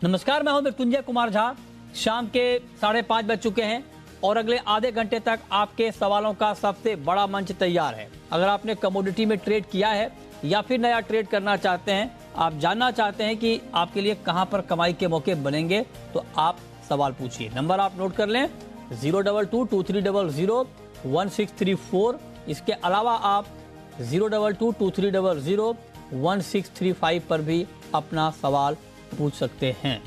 नमस्कार, मैं हूं मृत्युंजय कुमार झा। शाम के 5:30 बज चुके हैं और अगले आधे घंटे तक आपके सवालों का सबसे बड़ा मंच तैयार है। अगर आपने कमोडिटी में ट्रेड किया है या फिर नया ट्रेड करना चाहते हैं, आप जानना चाहते हैं कि आपके लिए कहां पर कमाई के मौके बनेंगे, तो आप सवाल पूछिए। नंबर आप नोट कर लें 02223001634। इसके अलावा आप 02223001635 पर भी अपना सवाल पूछ सकते हैं।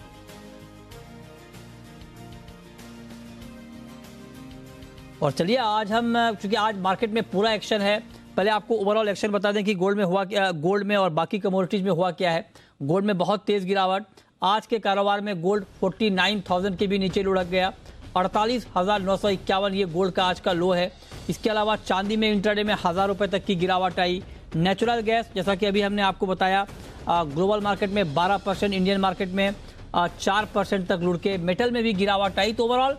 और चलिए आज हम, क्योंकि आज मार्केट में पूरा एक्शन है, पहले आपको ओवरऑल एक्शन बता दें कि गोल्ड में हुआ क्या, गोल्ड में और बाकी कमोडिटीज में हुआ क्या है। गोल्ड में बहुत तेज गिरावट। आज के कारोबार में गोल्ड 49,000 के भी नीचे लुढ़क गया। 48,951 ये गोल्ड का आज का लो है। इसके अलावा चांदी में इंट्राडे में 1,000 रुपए तक की गिरावट आई। नेचुरल गैस, जैसा कि अभी हमने आपको बताया, ग्लोबल मार्केट में 12%, इंडियन मार्केट में 4% तक लुढ़ के। मेटल में भी गिरावट आई। तो ओवरऑल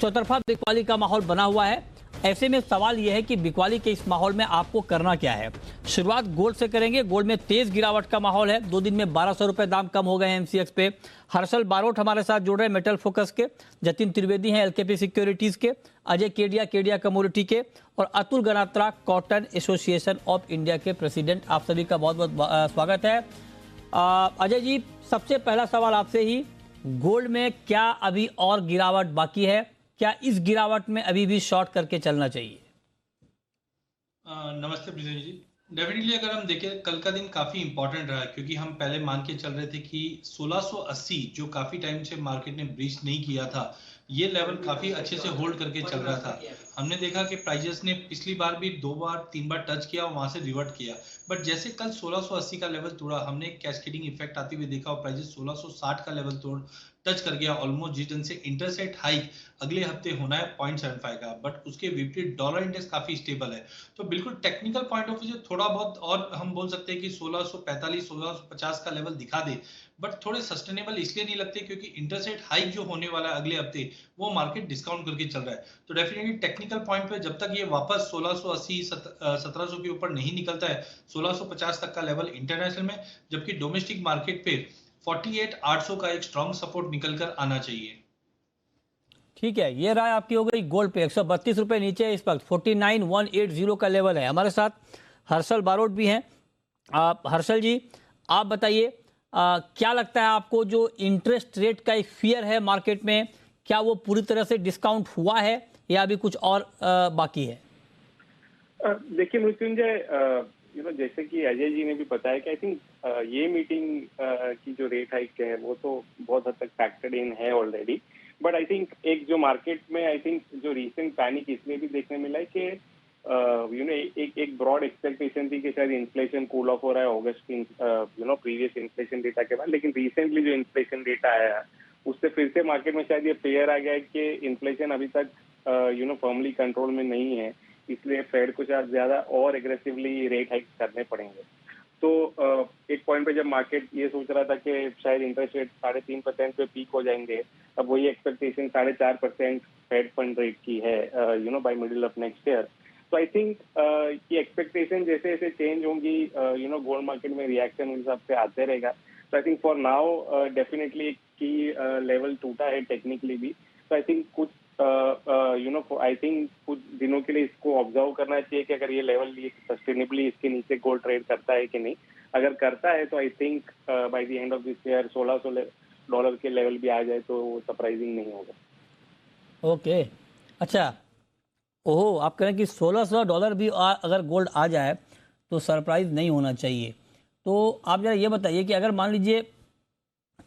चौतरफा बिकवाली का माहौल बना हुआ है। ऐसे में सवाल यह है कि बिकवाली के इस माहौल में आपको करना क्या है। शुरुआत गोल्ड से करेंगे। गोल्ड में तेज गिरावट का माहौल है। 2 दिन में 1,200 रुपए दाम कम हो गए हैं एमसीएक्स पे। हर्षल बारोट हमारे साथ जुड़ रहे हैं मेटल फोकस के, जतिन त्रिवेदी हैं एलकेपी सिक्योरिटीज के, अजय केडिया कमोडिटी के, और Atul Ganatra cotton association of India के प्रेसिडेंट। आप सभी का बहुत बहुत स्वागत है। अजय जी, सबसे पहला सवाल आपसे ही, गोल्ड में क्या अभी और गिरावट बाकी है? क्या इस गिरावट में अभी भी शॉर्ट करके चलना चाहिए? नमस्ते प्रियंका जी। डेफिनेटली अगर हम देखें, कल का दिन काफी इंपॉर्टेंट रहा, क्योंकि हम पहले मान के चल रहे थे कि 1680 जो काफी टाइम से मार्केट ने ब्रीच नहीं किया था, ये लेवल काफी अच्छे से होल्ड करके चल रहा था। हमने देखा कि प्राइजेस ने पिछली बार भी 2 बार 3 बार टच किया और वहां से रिवर्ट किया, बट जैसे कल 1680 का लेवल तोड़ा, हमने कैस्केडिंग इफेक्ट आते हुए देखा और प्राइजेस 1660 का लेवल तोड़ टच कर गया ऑलमोस्ट, जिस ढंग से इंटरेस्ट रेट हाइक अगले हफ्ते होना है 0.75 का, बट उसके विपरीत डॉलर इंडेक्स काफी स्टेबल है। तो बिल्कुल टेक्निकल पॉइंट ऑफ व्यू से थोड़ा बहुत और हम बोल सकते हैं कि 1645 1650 का लेवल दिखा दे, बट थोड़े सस्टेनेबल इसलिए नहीं लगते क्योंकि इंटरेस्ट रेट हाइक जो होने वाला है अगले हफ्ते, वो मार्केट डिस्काउंट करके चल रहा है। तो डेफिनेटली टेक्निकल पॉइंट पे जब तक ये वापस 1680 1700 के ऊपर नहीं निकलता है, 1650 तक का लेवल इंटरनेशनल में, जबकि डोमेस्टिक मार्केट पे 48,800 का एक स्ट्रॉन्ग सपोर्ट निकल कर आना चाहिए। ठीक है, ये राय आपकी हो गई। गोल्ड पे 132 रुपए नीचे इस वक्त 49,180 का लेवल है। हमारे साथ हर्षल बारोट भी हैं। हर्षल जी, आप बताइए, क्या लगता है आपको, जो इंटरेस्ट रेट का एक फियर है मार्केट में, क्या वो पूरी तरह से डिस्काउंट हुआ है या अभी कुछ और बाकी है? देखिए मृत्युंजय, जैसे कि अजय जी ने भी बताया कि आई थिंक ये मीटिंग की जो रेट हाइक है वो तो बहुत हद तक फैक्टर्ड इन है ऑलरेडी, बट आई थिंक एक जो मार्केट में आई थिंक जो रीसेंट पैनिक इसलिए भी देखने मिला है कि एक ब्रॉड एक्सपेक्टेशन थी कि शायद इन्फ्लेशन कूल ऑफ हो रहा है अगस्त की प्रीवियस इन्फ्लेशन डेटा के बाद, लेकिन रिसेंटली जो इन्फ्लेशन डेटा आया उससे फिर से मार्केट में शायद ये फेयर आ गया है कि इन्फ्लेशन अभी तक फर्मली कंट्रोल में नहीं है, इसलिए फेड को शायद ज्यादा और एग्रेसिवली रेट हाइक करने पड़ेंगे। तो एक पॉइंट पे जब मार्केट ये सोच रहा था कि शायद इंटरेस्ट रेट 3.5% पे पीक हो जाएंगे, अब वही एक्सपेक्टेशन 4.5% फेड फंड रेट की है by middle of next year. तो आई थिंक ये एक्सपेक्टेशन जैसे जैसे चेंज होंगी, गोल्ड मार्केट में रिएक्शन उस हिसाब से आते रहेगा। तो I think for now definitely की लेवल टूटा है टेक्निकली भी। तो आई थिंक कुछ आई थिंक कुछ दिनों के लिए इसको ऑब्जर्व करना चाहिए कि अगर ये लेवल ये सस्टेनेबली इसके नीचे गोल्ड ट्रेड करता है कि नहीं। अगर करता है तो I think by the end of this year $1,600 के लेवल भी आ जाए तो सरप्राइजिंग नहीं होगा। ओके, अच्छा, ओहो, आप कह रहे हैं कि $1,600 भी अगर गोल्ड आ जाए तो सरप्राइज नहीं होना चाहिए। तो आप जरा ये बताइए कि अगर मान लीजिए,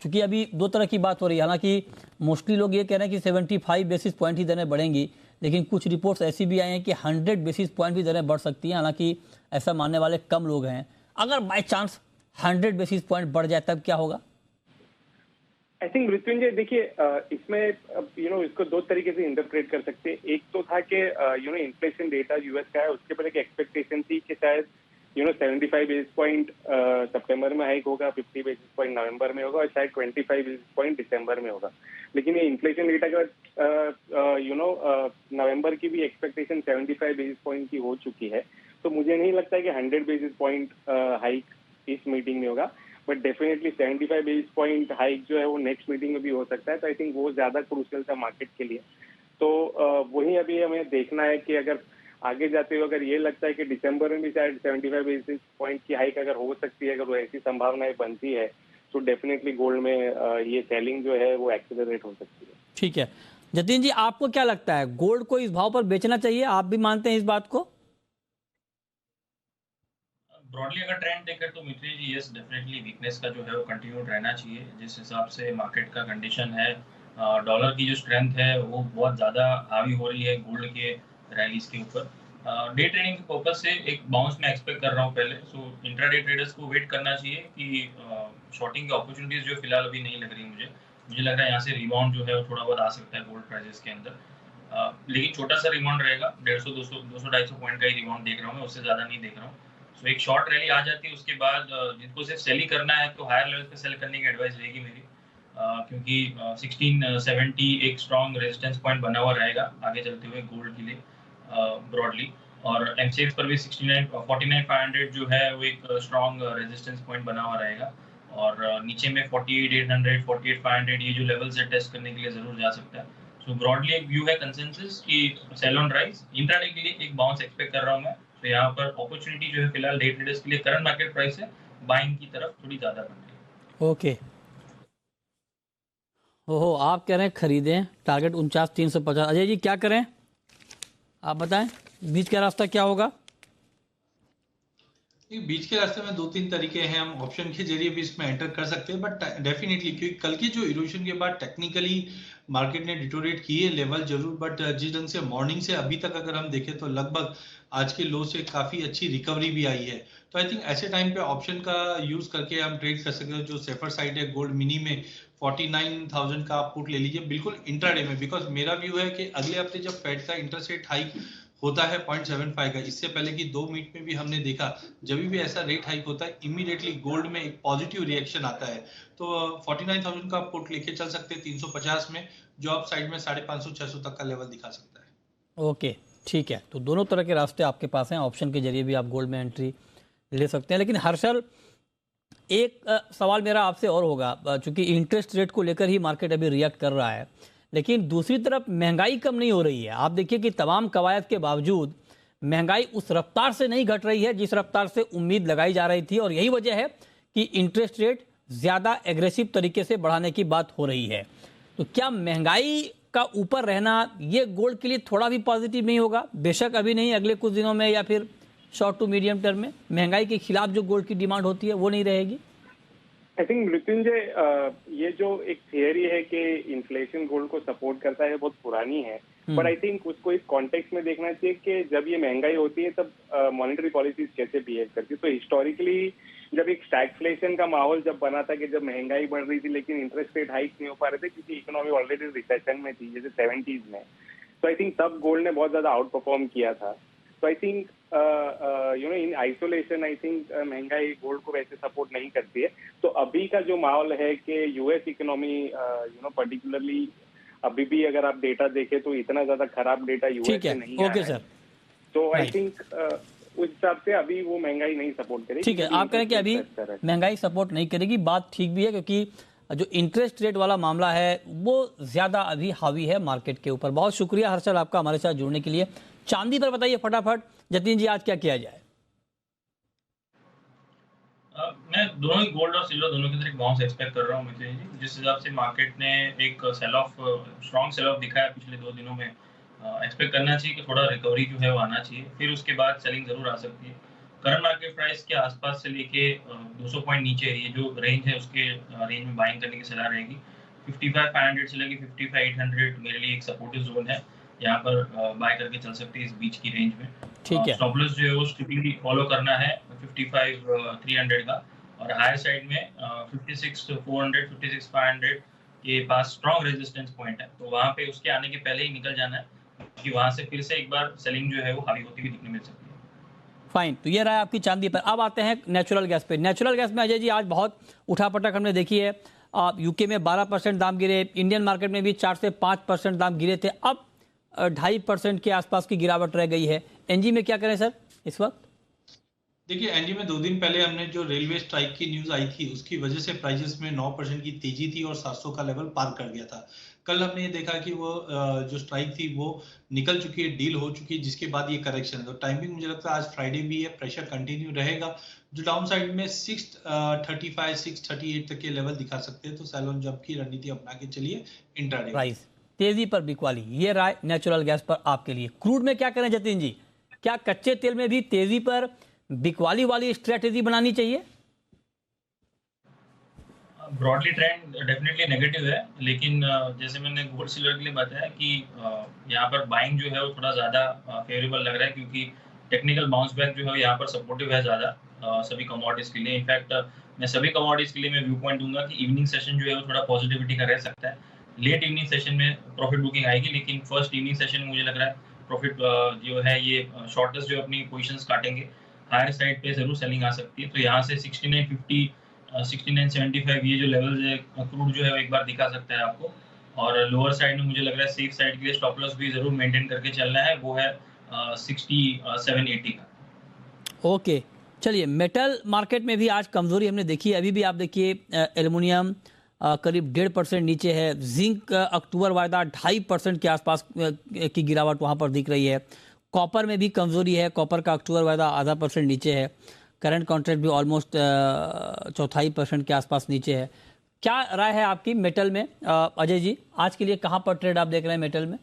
क्योंकि अभी दो तरह की बात हो रही है, हालांकि मोस्टली लोग ये कह रहे हैं कि 75 बेसिस पॉइंट ही दरें बढ़ेंगी, लेकिन कुछ रिपोर्ट्स ऐसी भी आई हैं कि 100 बेसिस पॉइंट भी दरें बढ़ सकती हैं। हालांकि ऐसा मानने वाले कम लोग हैं। अगर बाय चांस 100 बेसिस पॉइंट बढ़ जाए तब क्या होगा? आई थिंक मृत्युंजय, देखिए इसमें इसको दो तरीके से इंटरप्रेट कर सकते हैं। एक तो था कि इन्फ्लेशन डेटा यूएस का है, उसके पहले एक एक्सपेक्टेशन थी कि शायद 75 बेसिस पॉइंट सितंबर में हाइक होगा, 50 बेसिस पॉइंट नवंबर में होगा और शायद 25 बेसिस पॉइंट दिसंबर में होगा। लेकिन ये इन्फ्लेशन डेटा के बाद नवंबर की भी एक्सपेक्टेशन 75 बेसिस पॉइंट की हो चुकी है। तो मुझे नहीं लगता है कि 100 बेसिस पॉइंट हाइक इस मीटिंग में होगा। But definitely 75 basis point hike जो है वो नेक्स्ट मीटिंग में भी हो सकता है, तो आई थिंक वो ज्यादा क्रूशियल था मार्केट के लिए। तो वही अभी हमें देखना है कि अगर आगे जाते हुए अगर ये लगता है कि दिसंबर में भी शायद 75 बेसिस पॉइंट की हाइक अगर हो सकती है, अगर वो ऐसी संभावनाएं बनती है, तो डेफिनेटली गोल्ड में ये सेलिंग जो है वो एक्सेलरेट हो सकती है। ठीक है जतिन जी, आपको क्या लगता है गोल्ड को इस भाव पर बेचना चाहिए? आप भी मानते हैं इस बात को? ब्रॉडली अगर ट्रेंड देखें तो मित्री जी यस डेफिनेटली वीकनेस का जो है वो कंटिन्यू रहना चाहिए। जिस हिसाब से मार्केट का कंडीशन है, डॉलर की जो स्ट्रेंथ है वो बहुत ज़्यादा हावी हो रही है गोल्ड के रैलीज के ऊपर। डे ट्रेडिंग के पर्पज से एक बाउंस मैं एक्सपेक्ट कर रहा हूँ पहले, सो इंट्राडे ट्रेडर्स को वेट करना चाहिए कि शॉर्टिंग की अपॉर्चुनिटीज जो फिलहाल अभी नहीं लग रही मुझे लग रहा है यहाँ से रिबाउंड जो है वो थोड़ा बहुत आ सकता है गोल्ड प्राइसेस के अंदर। लेकिन छोटा सा रिबाउंड रहेगा, 150-200-250 पॉइंट का ही रिबाउंड देख रहा हूँ मैं, उससे ज़्यादा नहीं देख रहा हूँ। सो एक शॉर्ट रैली आ जाती है, उसके बाद जिनको सिर्फ सेल ही करना है तो हायर लेवल पे सेल करने की एडवाइस रहेगी मेरी, क्योंकि 1670 एक स्ट्रॉन्ग रेजिस्टेंस पॉइंट बना हुआ रहेगा आगे चलते हुए गोल्ड के लिए ब्रॉडली। और एमसीएक्स पर भी 49,500 जो है वो एक स्ट्रॉन्ग रेजिस्टेंस पॉइंट बना हुआ रहेगा। और नीचे में 48,800 48,500 ये जो लेवल्स है टेस्ट करने के लिए जरूर जा सकता है। सो ब्रॉडली एक व्यू है कंसेंसस कि सेल ऑन राइज। इंट्राडे के लिए एक बाउंस एक्सपेक्ट कर रहा हूँ मैं, तो यहाँ पर अपॉर्चुनिटी जो है फिलहाल डे ट्रेडर्स के लिए करंट मार्केट प्राइस है बाइंग की तरफ थोड़ी ज्यादा बन रही है। ओके, ओहो आप कह रहे हैं खरीदें, टारगेट 49,350। अजय जी क्या करें आप बताएं, बीच का रास्ता क्या होगा? बीच के रास्ते में 2-3 तरीके हैं, हम ऑप्शन के जरिए भी इसमें एंटर कर सकते हैं, बट डेफिनेटली क्योंकि कल की जो इरोशन के बाद टेक्निकली मार्केट ने डिटोरेट किए लेवल जरूर, बट जिस ढंग से मॉर्निंग से अभी तक अगर हम देखें तो लगभग आज के लो से काफी अच्छी रिकवरी भी आई है। तो आई थिंक ऐसे टाइम पे ऑप्शन का यूज करके हम ट्रेड कर सकते हैं। जो सेफर साइड है गोल्ड मिनी में 49,000 का आप पुट ले लीजिए बिल्कुल इंट्राडे में, बिकॉज मेरा व्यू है कि अगले हफ्ते जब फेड का इंटरेस्ट रेट हाइक होता है 0.75 का, इससे पहले की 2 मीट में भी हमने देखा जब भी ऐसा रेट हाइक होता है इमीडिएटली गोल्ड में एक पॉजिटिव रिएक्शन आता है। तो 49,000 का पुट लेके चल सकते हैं 350 में, जो आप साइड में 550-600 तक का लेवल दिखा सकता है। ओके ठीक है, तो दोनों तरह के रास्ते आपके पास हैं, ऑप्शन के जरिए भी आप गोल्ड में एंट्री ले सकते हैं। लेकिन हर्षल एक सवाल मेरा आपसे और होगा, चूंकि इंटरेस्ट रेट को लेकर ही मार्केट अभी रिएक्ट कर रहा है, लेकिन दूसरी तरफ महंगाई कम नहीं हो रही है। आप देखिए कि तमाम कवायद के बावजूद महंगाई उस रफ्तार से नहीं घट रही है जिस रफ्तार से उम्मीद लगाई जा रही थी, और यही वजह है कि इंटरेस्ट रेट ज़्यादा एग्रेसिव तरीके से बढ़ाने की बात हो रही है। तो क्या महंगाई का ऊपर रहना ये गोल्ड के लिए थोड़ा भी पॉजिटिव नहीं होगा? बेशक अभी नहीं, अगले कुछ दिनों में या फिर शॉर्ट टू मीडियम टर्म में महंगाई के खिलाफ जो गोल्ड की डिमांड होती है वो नहीं रहेगी। आई थिंक मृत्युंजय, ये जो एक थियरी है कि इन्फ्लेशन गोल्ड को सपोर्ट करता है बहुत पुरानी है, बट आई थिंक उसको इस कॉन्टेक्स्ट में देखना चाहिए कि जब ये महंगाई होती है तब मॉनेटरी पॉलिसीज कैसे बिहेव करती है। तो हिस्टोरिकली जब एक स्टैगफ्लेशन का माहौल जब बना था कि जब महंगाई बढ़ रही थी लेकिन इंटरेस्ट रेट हाइक नहीं हो पा रहे थे क्योंकि इकोनॉमी ऑलरेडी रिसेशन में थी जैसे 70s में, तो आई थिंक तब गोल्ड ने बहुत ज्यादा आउट परफॉर्म किया था। तो I think in isolation I think महंगाई गोल्ड को वैसे सपोर्ट नहीं करती है। तो अभी का जो माहौल है कि यूएस इकोनॉमी पर्टिकुलरली अभी भी अगर आप डेटा देखें तो इतना ज्यादा खराब डेटा यूएस से नहीं ओके सर, तो आई थिंक उस हिसाब से अभी वो महंगाई नहीं सपोर्ट करेगी। ठीक है, आप कह रहे हैं कि अभी महंगाई सपोर्ट नहीं करेगी, बात ठीक भी है, क्योंकि जो इंटरेस्ट रेट वाला मामला है वो ज्यादा अभी हावी है मार्केट के ऊपर। बहुत शुक्रिया हर्षल आपका हमारे साथ जुड़ने के लिए। चांदी पर बताइए फटाफट जतिन जी, आज क्या किया जाए? मैं दोनों ही गोल्ड और सिल्वर दोनों की तरफ बाउंस एक्सपेक्ट कर रहा हूँ मित्र जी। जिस हिसाब से मार्केट ने एक sell off strong sell off दिखाया पिछले 2 दिनों में, एक्सपेक्ट करना चाहिए कि थोड़ा रिकवरी जो है वो आना चाहिए, फिर उसके बाद सेलिंग जरूर आ सकती है। करंट मार्केट प्राइस के आसपास से लेके 200 पॉइंट नीचे ये जो रेंज है उसके रेंज में बाइंग करने की सलाह रहेगी। 55,500 से लेके 55,800 मेरे लिए एक सपोर्टिव जोन है, यहाँ पर बाय करके चल सकते हैं इस बीच की रेंज में। ठीक है, स्टॉप लॉस जो है वो स्ट्रिक्टली फॉलो करना है 55,300 का, और हायर साइड में 56,400 56,500 के पास स्ट्रॉन्ग रेजिस्टेंस पॉइंट है, तो वहाँ पे उसके आने के पहले ही निकल जाना है, क्योंकि वहाँ से फिर से एक बार सेलिंग जो है वो हावी होती हुई दिखने मिल सकती है। फाइन, तो ये रहा आपकी चांदी पर। अब आते हैं नेचुरल गैस पे। नेचुरल गैस में अजय जी आज बहुत उठापटक हमने देखी है। यूके में 12% दाम गिरे, इंडियन मार्केट में भी 4 से 5% दाम गिरे थे, अब 2.5% के आसपास की गिरावट रह गई है। एनजी में क्या करें सर इस वक्त? देखिए एनडी में 2 दिन पहले हमने जो रेलवे स्ट्राइक की न्यूज आई थी उसकी वजह से प्राइजेस में 9% की तेजी थी और 700 का लेवल पार कर गया था। कल हमने ये देखा कि वो जो स्ट्राइक थी वो निकल चुकी है, डील हो चुकी है, जिसके बाद ये करेक्शन है। तो टाइमिंग मुझे लगता है आज फ्राइडे भी है, प्रेशर कंटिन्यू रहेगा। जो डाउन साइड में 635 638 तक के लेवल दिखा सकते हैं। तो सैलॉन जंप की रणनीति अपना के चलिए इंट्राडे। प्राइस तेजी पर बिकवाली, ये राय नेचुरल गैस पर आपके लिए। क्रूड में क्या करें जतिन जी, क्या कच्चे तेल में भी तेजी पर बिकवाली वाली स्ट्रेटेजी बनानी चाहिए? ब्रॉडली ट्रेंड डेफिनेटली नेगेटिव है, लेकिन जैसे मैंने गोल्ड सिल्वर के लिए बताया कि यहाँ पर बाइंग जो है वो थोड़ा ज़्यादा फेवरेबल लग रहा है, क्योंकि टेक्निकल बाउंस बैक जो है यहाँ पर सपोर्टिव है ज़्यादा सभी कमोडिटीज के लिए। इनफैक्ट मैं सभी कमोडिटीज के लिए मैं व्यू पॉइंट दूंगा कि इवनिंग सेशन जो है वो थोड़ा पॉजिटिविटी का रह सकता है। लेट इवनिंग सेशन में प्रॉफिट बुकिंग आएगी, लेकिन फर्स्ट इवनिंग सेशन में मुझे लग रहा है प्रॉफिट जो है ये शॉर्टेस्ट जो अपनी पोजिशन काटेंगे, हायर साइड पे जरूर सेलिंग आ सकती है। तो यहाँ से 6950 6975 ये जो लेवल है क्रूड जो है एक बार दिखा सकता है आपको। और लोअर साइड में मुझे लग रहा है सेफ साइड के लिए स्टॉप लॉस भी जरूर मेंटेन करके चलना है, वो है 6780 का। ओके, चलिए मेटल मार्केट में भी आज कमजोरी हमने देखी है। अभी भी आप देखिए एल्युमिनियम करीब 1.5% नीचे है। जिंक अक्टूबर वायदा 2.5% के आसपास की गिरावट वहां पर दिख रही है। कॉपर में भी कमजोरी है, कॉपर का अक्टूबर वायदा 0.5% नीचे है। करंट कॉन्ट्रैक्ट भी ऑलमोस्ट 0.25% के आसपास नीचे है। क्या राय है आपकी मेटल में अजय जी, आज के लिए कहां पर ट्रेड आप देख रहे हैं मेटल में?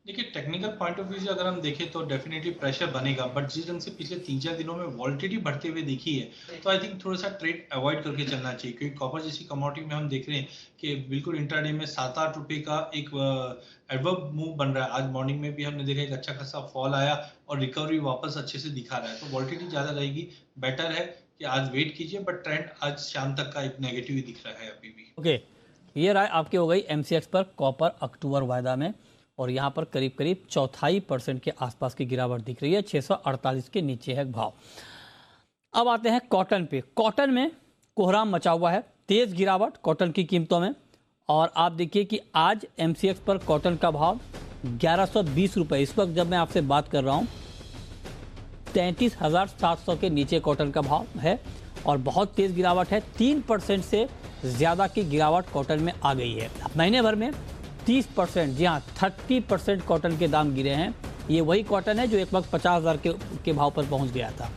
देखिए टेक्निकल पॉइंट ऑफ व्यू से अगर हम देखें तो डेफिनेटली प्रेशर बनेगा, बट जिस ढंग से पिछले 3-4 दिनों में वॉल्टिलिटी बढ़ते हुए देखी है तो आई थिंक थोड़ा सा ट्रेड अवॉइड करके चलना चाहिए। क्योंकि कॉपर जैसी कमोडिटी में हम देख रहे हैं कि बिल्कुल इंट्राडे में 7-8 रुपए का एक एडवर्ब मूव बन रहा है। आज मॉर्निंग में भी हमने देखा एक अच्छा खासा फॉल आया और रिकवरी वापस अच्छे से दिखा रहा है। तो वॉल्टिलिटी ज्यादा रहेगी, बेटर है कि आज वेट कीजिए, बट ट्रेंड आज शाम तक का एक नेगेटिव ही दिख रहा है अभी भी। ओके, ये राय आपकी हो गई एमसीएक्स पर कॉपर अक्टूबर वायदा में, और यहाँ पर करीब करीब 0.25% के आसपास की गिरावट दिख रही है। 648 के नीचे है भाव। अब आते हैं कॉटन पे। कॉटन में कोहराम मचा हुआ है, तेज गिरावट कॉटन की कीमतों में। और आप देखिए कि आज एमसीएक्स पर कॉटन का भाव 1120 रुपये, इस वक्त जब मैं आपसे बात कर रहा हूँ 33,700 के नीचे कॉटन का भाव है। और बहुत तेज गिरावट है, 3% से ज़्यादा की गिरावट कॉटन में आ गई है। महीने भर में 30%, जी हाँ 30% कॉटन के दाम गिरे हैं। ये वही कॉटन है जो एक वक्त 50,000 के भाव पर पहुंच गया था।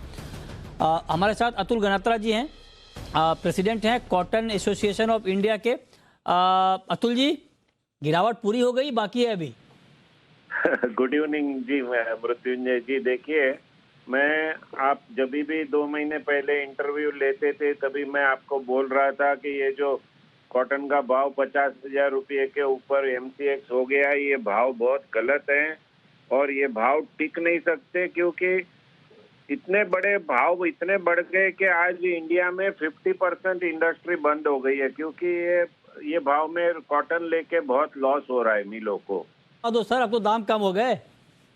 हमारे साथ अतुल गनात्रा जी हैं, प्रेसिडेंट हैं कॉटन एसोसिएशन ऑफ इंडिया के। अतुल जी, गिरावट पूरी हो गई, बाकी है अभी? गुड इवनिंग जी मृत्युंजय जी। देखिए, मैं आप जब भी 2 महीने पहले इंटरव्यू लेते थे तभी मैं आपको बोल रहा था कि ये जो कॉटन का भाव 50,000 रुपये के ऊपर एमसीएक्स हो गया, ये भाव बहुत गलत है और ये भाव टिक नहीं सकते, क्योंकि इतने बड़े भाव इतने बढ़ गए कि आज इंडिया में 50% इंडस्ट्री बंद हो गई है, क्योंकि ये भाव में कॉटन लेके बहुत लॉस हो रहा है मिलों को। तो सर अब तो दाम कम हो गए।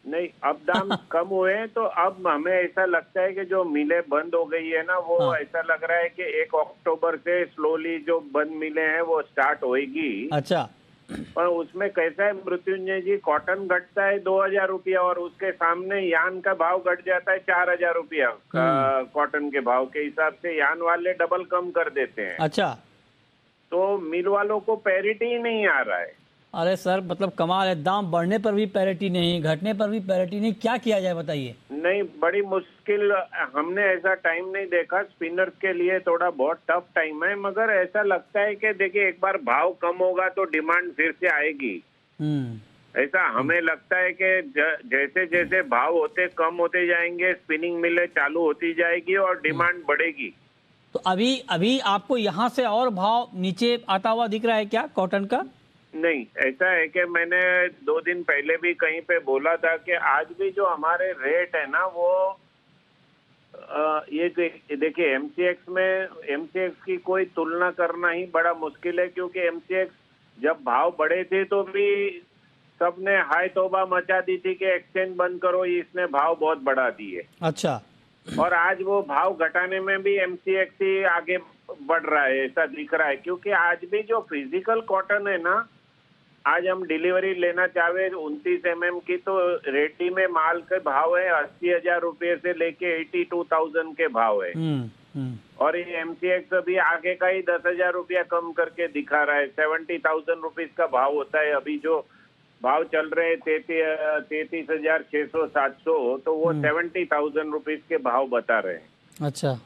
नहीं, अब दाम कम हुए हैं तो अब हमें ऐसा लगता है कि जो मिलें बंद हो गई है ना, वो ऐसा लग रहा है कि 1 अक्टूबर से स्लोली जो बंद मिलें हैं वो स्टार्ट होएगी। अच्छा, पर उसमें कैसा है मृत्युंजय जी, कॉटन घटता है 2,000 रुपया और उसके सामने यान का भाव घट जाता है 4,000 रुपया। कॉटन के भाव के हिसाब से यान वाले डबल कम कर देते हैं। अच्छा, तो मिल वालों को पैरिटी ही नहीं आ रहा है। अरे सर मतलब कमाल है, दाम बढ़ने पर भी पैरिटी नहीं, घटने पर भी पैरिटी नहीं, क्या किया जाए बताइए? नहीं, बड़ी मुश्किल, हमने ऐसा टाइम नहीं देखा। स्पिनर्स के लिए थोड़ा बहुत टफ टाइम है, मगर ऐसा लगता है कि देखिए एक बार भाव कम होगा तो डिमांड फिर से आएगी। ऐसा हमें लगता है कि जैसे जैसे भाव कम होते जाएंगे, स्पिनिंग मिलें चालू होती जाएगी और डिमांड बढ़ेगी। तो अभी आपको यहाँ से और भाव नीचे आता हुआ दिख रहा है क्या कॉटन का? नहीं, ऐसा है कि मैंने 2 दिन पहले भी कहीं पे बोला था कि आज भी जो हमारे रेट है ना, वो ये देखिए एमसीएक्स की कोई तुलना करना ही बड़ा मुश्किल है, क्योंकि एमसीएक्स जब भाव बढ़े थे तो भी सबने हाय तौबा मचा दी थी कि एक्सचेंज बंद करो, इसने भाव बहुत बढ़ा दिए। अच्छा, और आज वो भाव घटाने में भी एमसीएक्स ही आगे बढ़ रहा है, ऐसा दिख रहा है। क्योंकि आज भी जो फिजिकल कॉटन है ना, आज हम डिलीवरी लेना चाहे 29 mm की, तो रेडी में माल के भाव है 80,000 रुपये से लेके 82,000 के भाव है। और ये MCX अभी आगे का ही 10,000 रुपया कम करके दिखा रहा है। 70,000 रुपीज का भाव होता है। अभी जो भाव चल रहे हैं 33,600 700, तो वो 70,000 रुपीज के भाव बता रहे हैं। अच्छा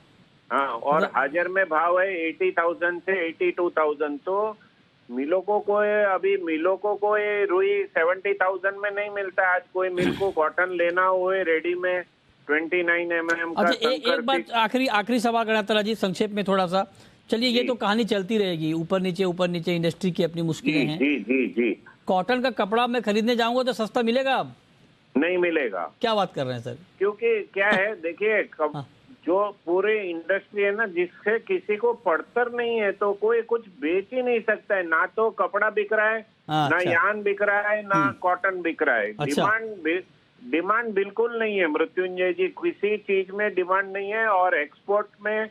हाँ, और हाजिर में भाव है 80,000 से 82,000। तो मिलों को कोई रुई 70,000 में नहीं मिलता। आज कोई मिल को कॉटन लेना हुए रेडी में 29 mm का। अच्छा, एक बात आखिरी सवाल करना तला जी, संक्षेप में थोड़ा सा। चलिए, ये तो कहानी चलती रहेगी, ऊपर नीचे इंडस्ट्री की अपनी मुश्किलें हैं। जी। कॉटन का कपड़ा मैं खरीदने जाऊंगा तो सस्ता मिलेगा? अब नहीं मिलेगा। क्या बात कर रहे हैं सर? क्योंकि क्या है, देखिए जो पूरी इंडस्ट्री है ना, जिससे किसी को पड़तर नहीं है, तो कोई कुछ बेच ही नहीं सकता है। ना तो कपड़ा बिक रहा है, ना यान बिक रहा है, ना कॉटन बिक रहा है। डिमांड बिल्कुल नहीं है मृत्युंजय जी, किसी चीज में डिमांड नहीं है। और एक्सपोर्ट में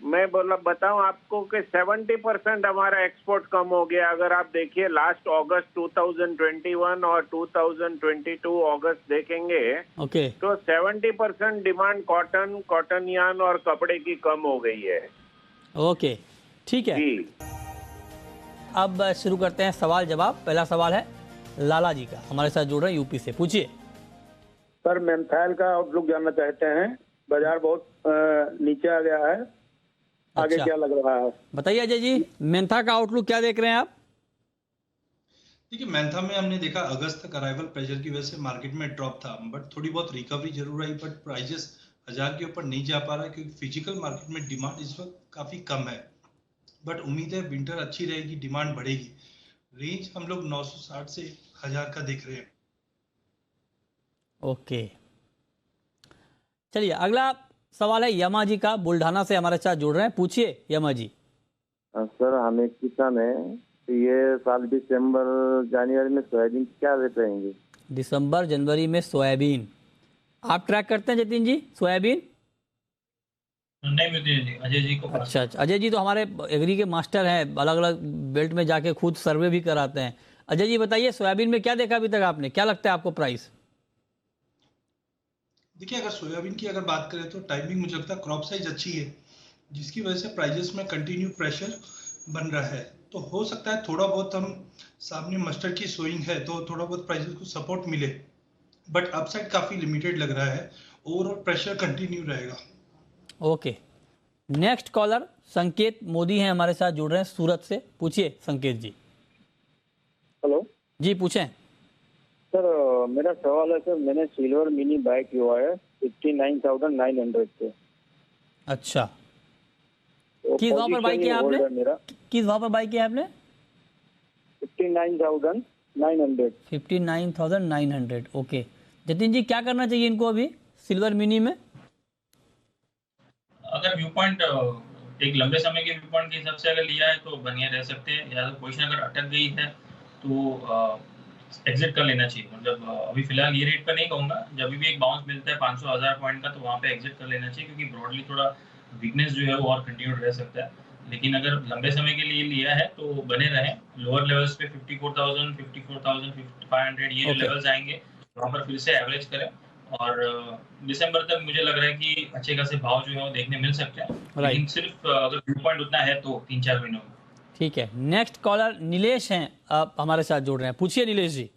मैं बताऊं आपको कि 70% हमारा एक्सपोर्ट कम हो गया। अगर आप देखिए लास्ट अगस्त 2021 और 2022 अगस्त देखेंगे, तो 70% डिमांड कॉटन यान और कपड़े की कम हो गई है। ओके, ठीक है जी। अब शुरू करते हैं सवाल जवाब। पहला सवाल है लाला जी का, हमारे साथ जुड़ रहे हैं यूपी से। पूछिए सर। मेन्थाइल का आउटलुक जानना चाहते हैं। बाजार बहुत नीचे आ गया है, आगे क्या लग रहा है? बताइए अजय जी, मेंथा का आउटलुक क्या देख रहे हैं आप? देखिए, मेंथा में हमने देखा अगस्त तक अराइवल प्रेशर की वजह से मार्केट में ड्रॉप था, बट थोड़ी बहुत रिकवरी जरूर आई। बट प्राइजेस 1000 के ऊपर नहीं जा पा रहा है, क्योंकि फिजिकल मार्केट में डिमांड इस वक्त काफी कम है। बट उम्मीद है विंटर अच्छी रहेगी, डिमांड बढ़ेगी। रेंज हम लोग 960 से 1000 का देख रहे हैं। ओके, चलिए अगला सवाल है यमा जी का, बुल्ढाना से हमारे साथ जुड़ रहे हैं। पूछिए यमा जी। सर, हम एक किसान है, ये साल दिसंबर जनवरी में सोयाबीन क्या रेट रहेंगे? दिसंबर जनवरी में सोयाबीन आप ट्रैक करते हैं जतिन जी? सोयाबीन नहीं मिलती जी, अजय जी को। अच्छा, अजय जी तो हमारे एग्री के मास्टर हैं, अलग अलग बेल्ट में जाके खुद सर्वे भी कराते हैं। अजय जी बताइए, सोयाबीन में क्या देखा अभी तक आपने, क्या लगता है आपको प्राइस? देखिए, अगर सोयाबीन की बात करें तो टाइमिंग मुझे लगता है क्रॉप साइज अच्छी है, जिसकी वजह से प्राइजेस में कंटिन्यू प्रेशर बन रहा है। तो हो सकता है थोड़ा बहुत हम सामने मस्टर्ड की सोइंग है तो थोड़ा बहुत प्राइजेस को सपोर्ट मिले, बट अपसाइड काफी लिमिटेड लग रहा है। ओवरऑल प्रेशर कंटिन्यू रहेगा। ओके, नेक्स्ट कॉलर संकेत मोदी हैं, हमारे साथ जुड़ रहे हैं सूरत से। पूछिए संकेत जी। हेलो जी, पूछें सर। मेरा सवाल है सर, मैंने सिल्वर मिनी बाय किया है 59,900 पे। अच्छा, किस भाव पर बाय किया आपने? किस भाव पर बाय किया आपने? 59,900। 59,900। ओके, जतिन जी क्या करना चाहिए इनको अभी सिल्वर मिनी में? अगर व्यू पॉइंट एक लंबे समय के व्यू पॉइंट के हिसाब से अगर लिया है तो बढ़िया रह सकते हैं, या तो पोजीशन अगर अटक गई है तो एग्जिट कर लेना चाहिए। मतलब अभी फिलहाल ये रेट पे नहीं कहूंगा, जब भी एक बाउंस मिलता है 500-1000 पॉइंट का, तो वहां पे एग्जिट कर लेना चाहिए, क्योंकि ब्रॉडली थोड़ा वीकनेस जो है वो और कंटिन्यूड रह सकता है। लेकिन अगर लंबे समय के लिए लिया है तो बने रहें लोअर लेवल्स पे 54,000, 54,500 ये जो लेवल्स आएंगे वहां पर फिर से एवरेज करें। और दिसंबर तक मुझे लग रहा है कि अच्छे खासे भाव जो है वो देखने मिल सकते हैं, लेकिन सिर्फ अगर व्यू पॉइंट उतना है तो 3-4 महीनों में। ठीक है, नेक्स्ट कॉलर नीलेश हैं, आप हमारे साथ जुड़ रहे हैं। पूछिए नीलेश जी।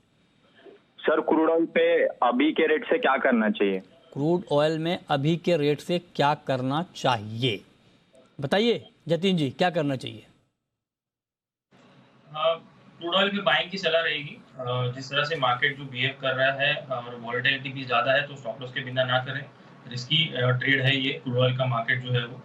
सर, क्रूड ऑयल पे अभी के रेट से क्या करना चाहिए? क्रूड ऑयल में अभी के रेट से क्या करना चाहिए बताइए जतिन जी, क्या करना चाहिए? क्रूड ऑयल पे बाइंग की सलाह रहेगी। जिस तरह से मार्केट जो बिहेव कर रहा है और वॉलेटिलिटी भी ज़्यादा है, तो स्टॉप लॉस के बिना ना करें। रिस्की ट्रेड है ये क्रूड ऑयल का मार्केट जो है वो,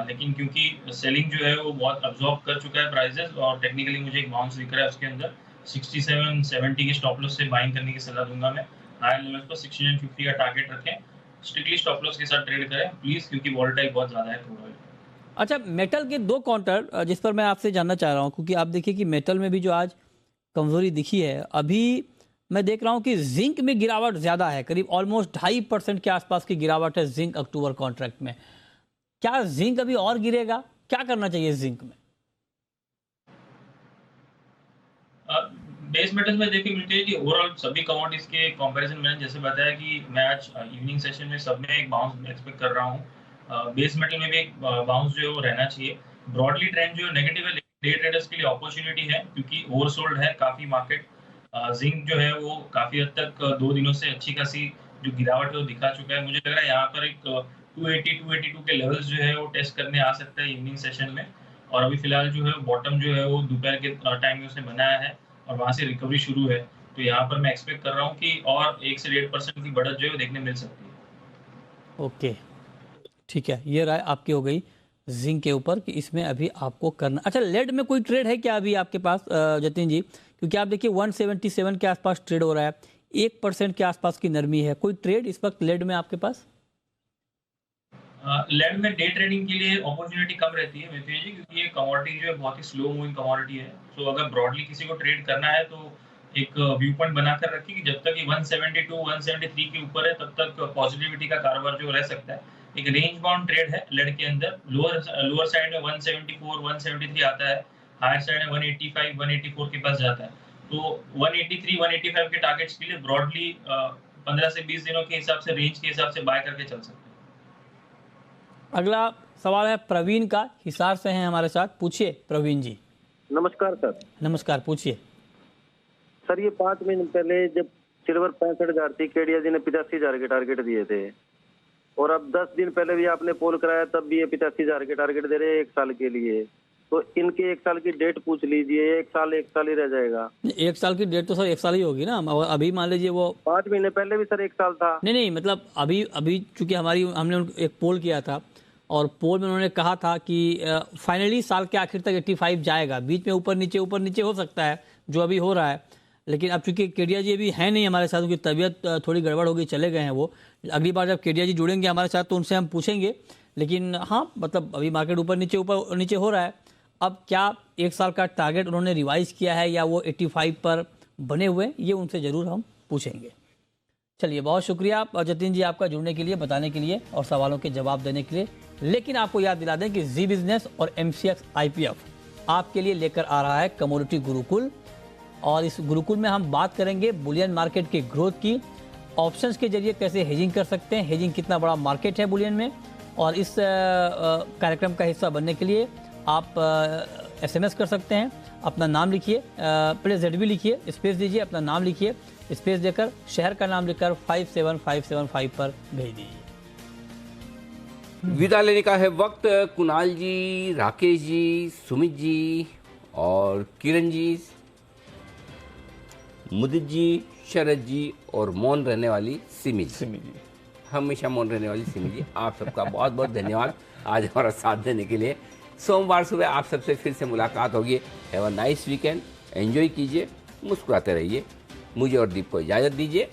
लेकिन क्योंकि सेलिंग जो है वो बहुत अब्जॉर्ब कर चुका है प्राइसेस, और टेक्निकली मुझे एक बाउंस दिख रहा है उसके अंदर 67-70 के स्टॉप लॉस से बाइंग करने की सलाह दूंगा मैं। हायर लेवल्स पर 6950 का टारगेट रखें, स्ट्रिक्टली स्टॉप लॉस के साथ ट्रेड करें प्लीज, क्योंकि वोलेटाइल बहुत ज़्यादा है क्रूड ऑयल। अच्छा, मेटल के दो काउंटर जिस पर मैं आपसे जानना चाह रहा हूँ, क्योंकि आप देखिए कि मेटल में भी जो आज कमजोरी दिखी है, अभी मैं देख रहा हूँ कि जिंक में गिरावट ज़्यादा है, करीब ऑलमोस्ट 2.5% के आसपास की गिरावट है जिंक अक्टूबर कॉन्ट्रैक्ट में। क्या जिंक अभी और गिरेगा? क्या करना चाहिए जिंक में? बेस मेटल्स में देखिए मिलते हैं कि ओवरऑल सभी कमोडिटीज के कंपैरिजन मैंने जैसे बताया कि मैं आज इवनिंग सेशन में सब में एक बाउंस एक्सपेक्ट कर रहा हूँ। बेस मेटल में भी एक बाउंस जो है वो रहना चाहिए। ब्रॉडली ट्रेंड जो नेगेटिव है डे ट्रेडर्स के लिए अपॉर्चुनिटी है क्योंकि ओवरसोल्ड है काफी मार्केट। जिंक जो है वो काफी हद तक 2 दिनों से अच्छी खासी जो गिरावट है वो दिखा चुका है। मुझे लग रहा है यहाँ पर एक 280-282 के लेवल्स जो है वो टेस्ट करने आ सकता है इवनिंग सेशन में। और अभी फिलहाल जो है बॉटम जो है वो दोपहर के टाइम में उसने बनाया है और वहां से रिकवरी शुरू है। तो यहाँ पर मैं एक्सपेक्ट कर रहा हूँ कि और 1 से 1.5% की बढ़त जो है वो देखने मिल सकती है। ओके, ठीक है, ये राय आपकी हो गई जिंक के ऊपर कि इसमें अभी आपको करना। अच्छा, लेड में कोई ट्रेड है क्या अभी आपके पास जतिन जी? क्योंकि आप देखिए 177 के आसपास ट्रेड हो रहा है, 1% के आसपास की नरमी है। कोई ट्रेड इस वक्त लेड में आपके पास? लेड में डे ट्रेडिंग के लिए अपॉर्चुनिटी कम रहती है मिथुन जी, क्योंकि ये कमोडिटी जो है बहुत ही स्लो मूविंग कमोडिटी है। तो अगर ब्रॉडली किसी को ट्रेड करना है तो एक व्यू पॉइंट बनाकर रखिए कि जब तक ये 172-173 के ऊपर है तब तक पॉजिटिविटी का कारोबार जो रह सकता है। एक रेंज बाउंड ट्रेड है लेड के अंदर। लोअर साइड में 174-173 आता है, हायर साइड में 185-184 के पास जाता है। तो 183-185 के टारगेट्स के लिए ब्रॉडली 15 से 20 दिनों के हिसाब से रेंज के हिसाब से बाय करके चल सकते हैं। अगला सवाल है प्रवीण का, हिसार से हैं हमारे साथ। पूछिए प्रवीण जी। नमस्कार सर। नमस्कार, पूछिए सर। ये 5 महीने पहले जब सिल्वर 65,000 थी, केडिया जी ने 85,000 के टारगेट दिए थे, और अब 10 दिन पहले भी आपने पोल कराया तब भी ये 85,000 के टारगेट दे रहे हैं 1 साल के लिए। तो इनके 1 साल की डेट पूछ लीजिए। 1 साल ही रह जाएगा। 1 साल की डेट तो सर 1 साल ही होगी ना। अभी मान लीजिए वो 5 महीने पहले भी सर 1 साल था। नहीं, मतलब अभी चूंकि हमने एक पोल किया था और पोल में उन्होंने कहा था कि फाइनली साल के आखिर तक 85 जाएगा। बीच में ऊपर नीचे हो सकता है जो अभी हो रहा है। लेकिन अब चूंकि केडिया जी अभी है नहीं हमारे साथ, उनकी तबीयत थोड़ी गड़बड़ हो गई, चले गए हैं वो। अगली बार जब केडिया जी जुड़ेंगे हमारे साथ तो उनसे हम पूछेंगे। लेकिन हाँ, मतलब अभी मार्केट ऊपर नीचे हो रहा है। अब क्या 1 साल का टारगेट उन्होंने रिवाइज किया है या वो 85 पर बने हुए, ये उनसे ज़रूर हम पूछेंगे। चलिए, बहुत शुक्रिया जतिन जी आपका जुड़ने के लिए, बताने के लिए और सवालों के जवाब देने के लिए। लेकिन आपको याद दिला दें कि जी बिजनेस और MCX IPF आपके लिए लेकर आ रहा है कमोडिटी गुरुकुल। और इस गुरुकुल में हम बात करेंगे बुलियन मार्केट के ग्रोथ की, ऑप्शंस के जरिए कैसे हेजिंग कर सकते हैं, हेजिंग कितना बड़ा मार्केट है बुलियन में। और इस कार्यक्रम का हिस्सा बनने के लिए आप SMS कर सकते हैं। अपना नाम लिखिए, पहले ZB लिखिए, स्पेस दीजिए, अपना नाम लिखिए, स्पेस देकर शहर का नाम लिखकर 57575 पर भेज दीजिए। विदा लेने का है वक्त। कुणाल जी, राकेश जी, सुमित जी और किरण जी, मुदित जी, शरद जी और मौन रहने वाली सिमी जी, हमेशा मौन रहने वाली सिमी जी, आप सबका बहुत बहुत धन्यवाद आज हमारा साथ देने के लिए। सोमवार सुबह आप सबसे फिर से मुलाकात होगी। Have a nice weekend, enjoy कीजिए, मुस्कुराते रहिए। मुझे और दीप को इजाज़त दीजिए।